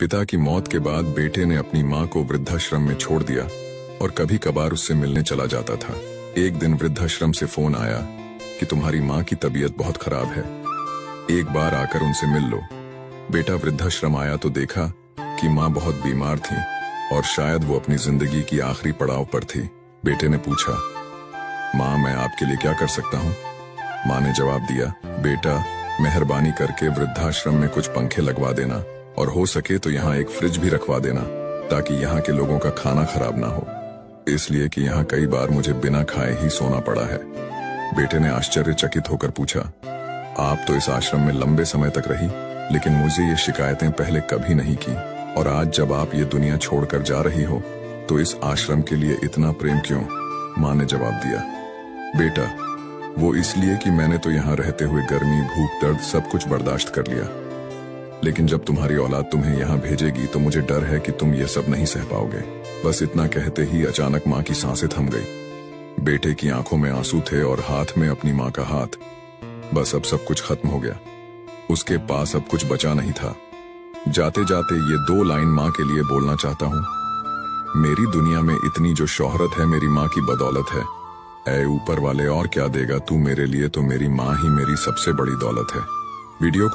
पिता की मौत के बाद बेटे ने अपनी माँ को वृद्धाश्रम में छोड़ दिया और कभी कभार उससे मिलने चला जाता था। एक दिन वृद्धाश्रम से फोन आया कि तुम्हारी माँ की तबीयत बहुत खराब है, एक बार आकर उनसे मिल लो। बेटा वृद्धाश्रम आया तो देखा कि माँ बहुत बीमार थी और शायद वो अपनी जिंदगी की आखिरी पड़ाव पर थी। बेटे ने पूछा, माँ मैं आपके लिए क्या कर सकता हूँ? माँ ने जवाब दिया, बेटा मेहरबानी करके वृद्धाश्रम में कुछ पंखे लगवा देना और हो सके तो यहाँ एक फ्रिज भी रखवा देना ताकि यहाँ के लोगों का खाना खराब ना हो, इसलिए कि यहाँ कई बार मुझे बिना खाए ही सोना पड़ा है। बेटे ने आश्चर्यचकित होकर पूछा, आप तो इस आश्रम में लंबे समय तक रही, लेकिन मुझे ये शिकायतें पहले कभी नहीं की, और आज जब आप ये दुनिया छोड़कर जा रही हो तो इस आश्रम के लिए इतना प्रेम क्यों? माँ ने जवाब दिया, बेटा वो इसलिए कि मैंने तो यहाँ रहते हुए गर्मी, भूख, दर्द सब कुछ बर्दाश्त कर लिया, लेकिन जब तुम्हारी औलाद तुम्हें यहाँ भेजेगी तो मुझे डर है कि तुम ये सब नहीं सह पाओगे। बस इतना कहते ही अचानक माँ की सांसें थम गई। बेटे की आंखों में आंसू थे और हाथ में अपनी माँ का हाथ। बस अब सब कुछ खत्म हो गया, उसके पास अब कुछ बचा नहीं था। जाते जाते ये 2 लाइन माँ के लिए बोलना चाहता हूँ, मेरी दुनिया में इतनी जो शोहरत है मेरी माँ की बदौलत है। ऐ ऊपर वाले और क्या देगा तू मेरे लिए, तो मेरी माँ ही मेरी सबसे बड़ी दौलत है। वीडियो को